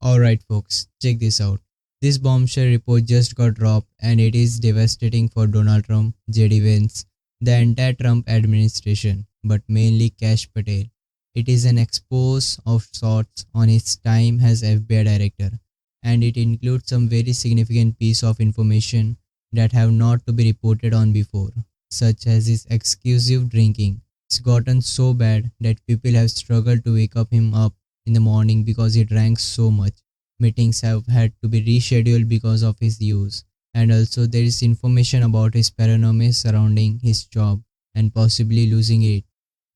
Alright folks, check this out. This bombshell report just got dropped and it is devastating for Donald Trump, JD Vance, the entire Trump administration, but mainly Kash Patel. It is an expose of sorts on his time as FBI Director, and it includes some very significant piece of information that have not to be reported on before, such as his exclusive drinking. It's gotten so bad that people have struggled to wake up him up in the morning because he drank so much. Meetings have had to be rescheduled because of his use. And also, there is information about his paranoia surrounding his job and possibly losing it,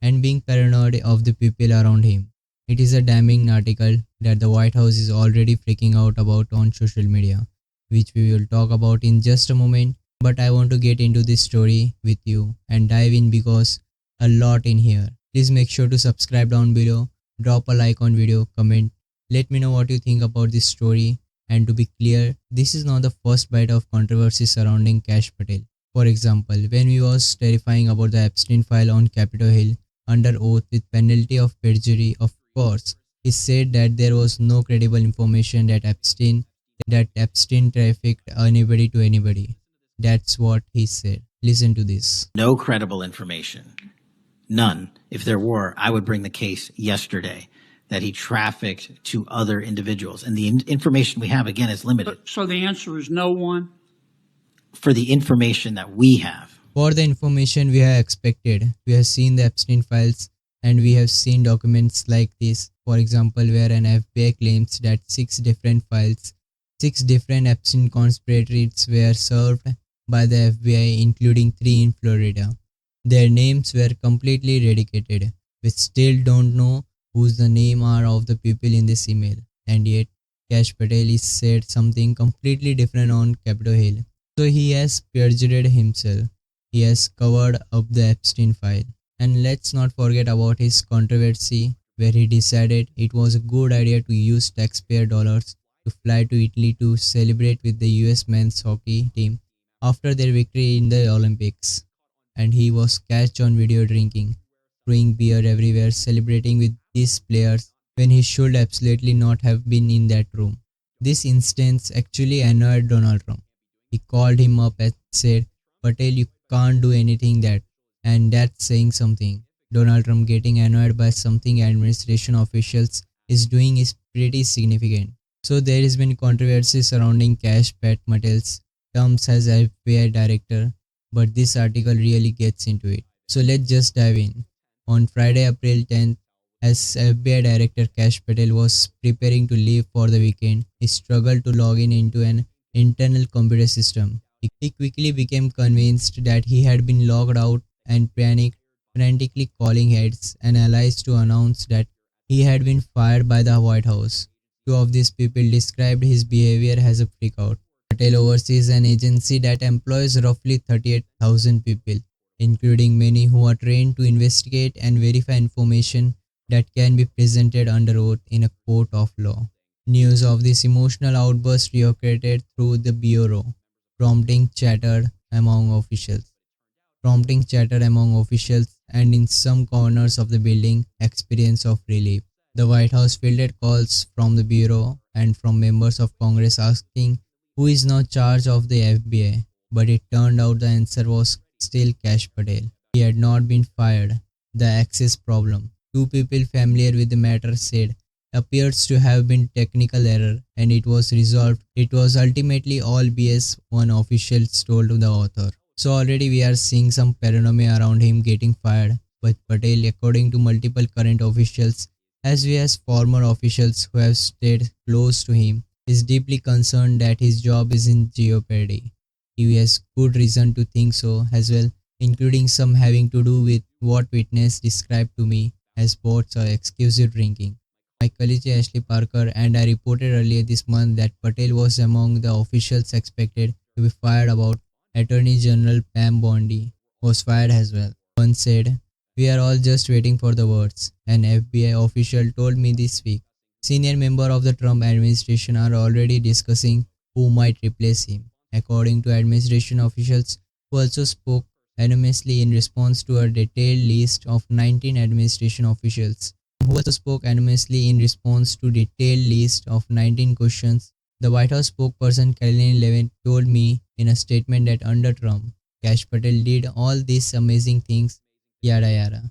and being paranoid of the people around him. It is a damning article that the White House is already freaking out about on social media, which we will talk about in just a moment. But I want to get into this story with you and dive in because a lot in here. Please make sure to subscribe down below, drop a like on video, comment, let me know what you think about this story. And to be clear, this is not the first bite of controversy surrounding Kash Patel. For example, when we was terrifying about the Epstein file on Capitol Hill under oath with penalty of perjury, of course, he said that there was no credible information that Epstein trafficked anybody to anybody. That's what he said. Listen to this. No credible information. None. If there were, I would bring the case yesterday that he trafficked to other individuals. And the information we have, again, is limited. So the answer is no one? For the information that we have. For the information we have expected, we have seen the Epstein files and we have seen documents like this. For example, where an FBI claims that 6 different files, 6 different Epstein conspirators were served by the FBI, including 3 in Florida. Their names were completely eradicated. We still don't know who's the name are of the people in this email. And yet, Kash Patel is said something completely different on Capitol Hill. So he has perjured himself. He has covered up the Epstein file. And let's not forget about his controversy where he decided it was a good idea to use taxpayer dollars to fly to Italy to celebrate with the US men's hockey team after their victory in the Olympics. And he was catched on video drinking, throwing beer everywhere, celebrating with these players when he should absolutely not have been in that room. This instance actually annoyed Donald Trump. He called him up and said, Patel, you can't do anything that, and that's saying something. Donald Trump getting annoyed by something administration officials is doing is pretty significant. So there has been controversy surrounding Kash Patel's terms as FBI Director, but this article really gets into it. So let's just dive in. On Friday, April 10th, as FBI Director Kash Patel was preparing to leave for the weekend, he struggled to log in into an internal computer system. He quickly became convinced that he had been logged out and panicked, frantically calling heads and allies to announce that he had been fired by the White House. 2 of these people described his behavior as a freakout. Patel oversees an agency that employs roughly 38,000 people, including many who are trained to investigate and verify information that can be presented under oath in a court of law. News of this emotional outburst reoccurred through the bureau, prompting chatter among officials and in some corners of the building experience of relief. The White House fielded calls from the bureau and from members of Congress asking who is now charge of the FBI, but it turned out the answer was still Kash Patel. He had not been fired. The access problem, 2 people familiar with the matter said, appears to have been technical error and it was resolved. It was ultimately all BS, one official told the author. So already we are seeing some paranoia around him getting fired, but Patel, according to multiple current officials as well as former officials who have stayed close to him, is deeply concerned that his job is in jeopardy. He has good reason to think so as well, including some having to do with what witness described to me as bots or exclusive drinking. My colleague Ashley Parker and I reported earlier this month that Patel was among the officials expected to be fired about. Attorney General Pam Bondi was fired as well. One said, "We are all just waiting for the words," an FBI official told me this week. Senior members of the Trump administration are already discussing who might replace him, according to administration officials who also spoke anonymously in response to a detailed list of 19 administration officials who also spoke anonymously in response to detailed list of 19 questions. The White House spokesperson Caroline Levitt told me in a statement that under Trump, Kash Patel did all these amazing things, yada yada.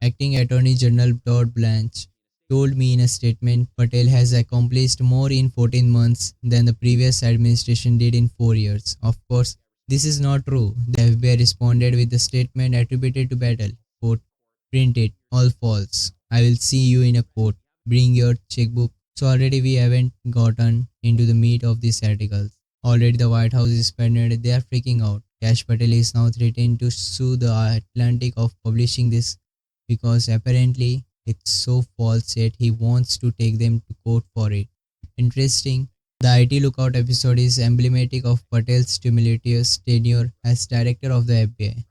Acting Attorney General Todd Blanche told me in a statement Patel has accomplished more in 14 months than the previous administration did in 4 years. Of course, this is not true. The FBI responded with a statement attributed to Patel. Quote, print it, all false. I will see you in a court. Bring your checkbook. So already we haven't gotten into the meat of these articles. Already the White House is paranoid. They are freaking out. Kash Patel is now threatening to sue the Atlantic of publishing this because apparently it's so false yet he wants to take them to court for it. Interesting. The IT Lookout episode is emblematic of Patel's tumultuous tenure as director of the FBI.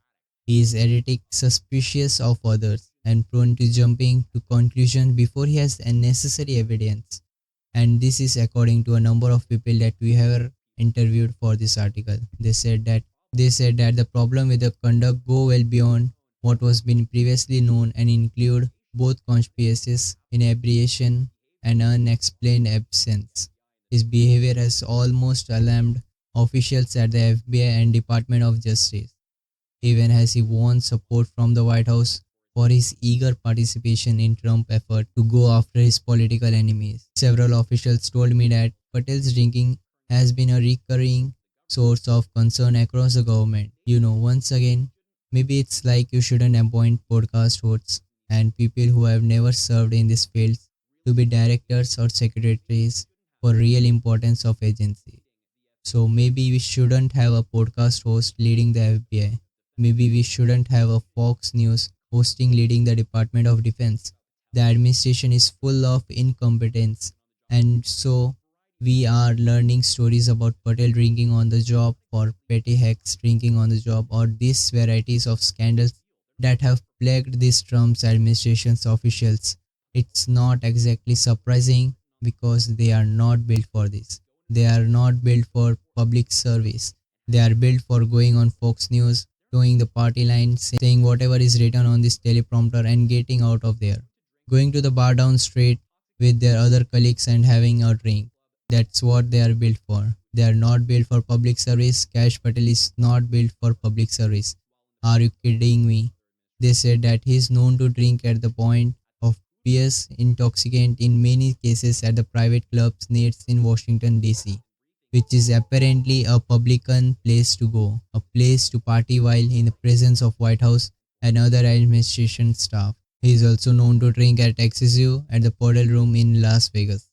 He is erratic, suspicious of others, and prone to jumping to conclusions before he has necessary evidence. And this is according to a number of people that we have interviewed for this article. They said that the problem with the conduct go well beyond what was been previously known and include both conspiracies, inebriation, and unexplained absence. His behavior has almost alarmed officials at the FBI and Department of Justice, even as he won support from the White House for his eager participation in Trump's effort to go after his political enemies. Several officials told me that Patel's drinking has been a recurring source of concern across the government. Once again, maybe it's like you shouldn't appoint podcast hosts and people who have never served in this field to be directors or secretaries for real importance of agency. So maybe we shouldn't have a podcast host leading the FBI. Maybe we shouldn't have a Fox News hosting leading the Department of Defense. The administration is full of incompetence, and so we are learning stories about Patel drinking on the job, or petty hacks drinking on the job, or these varieties of scandals that have plagued this Trump's administration's officials. It's not exactly surprising because they are not built for this. They are not built for public service. They are built for going on Fox News, towing the party line, saying whatever is written on this teleprompter and getting out of there. Going to the bar down street with their other colleagues and having a drink. That's what they are built for. They are not built for public service. Kash Patel is not built for public service. Are you kidding me? They said that he is known to drink at the point of fierce intoxicant in many cases at the private clubs nets in Washington DC, which is apparently a publican place to go, a place to party while in the presence of White House and other administration staff. He is also known to drink at excessive at the Patel Room in Las Vegas,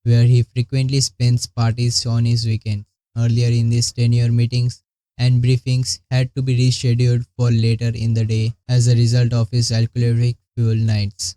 where he frequently spends parties on his weekends. Earlier in these tenure meetings and briefings had to be rescheduled for later in the day as a result of his alcoholic fuel nights.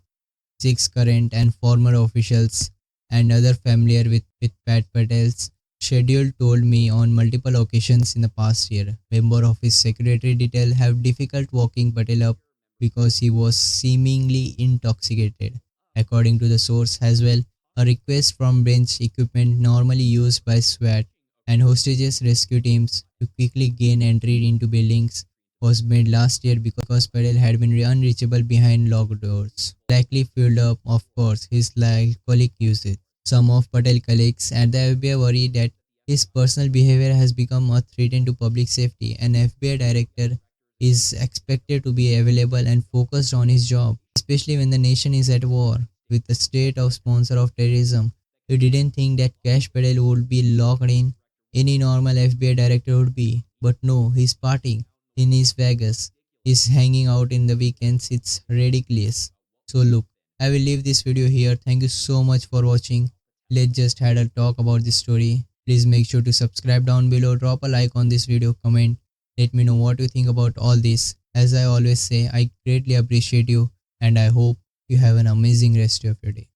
Six current and former officials and other familiar with Pat Patel's schedule told me on multiple occasions in the past year. Member of his secretary detail have difficult walking Patel up because he was seemingly intoxicated. According to the source as well, a request from bench equipment normally used by SWAT and hostages rescue teams to quickly gain entry into buildings was made last year because Patel had been unreachable behind locked doors. Likely fueled up, of course, his alcoholic usage. Some of Patel colleagues at the FBI worry that his personal behavior has become a threat to public safety. An FBI director is expected to be available and focused on his job, especially when the nation is at war with the state of sponsor of terrorism. You didn't think that Kash Patel would be locked in. Any normal FBI director would be. But no, he's partying in his Vegas. He's hanging out in the weekends. It's ridiculous. So look, I will leave this video here. Thank you so much for watching. Let's just had a talk about this story. Please make sure to subscribe down below, drop a like on this video, comment. Let me know what you think about all this. As I always say, I greatly appreciate you and I hope you have an amazing rest of your day.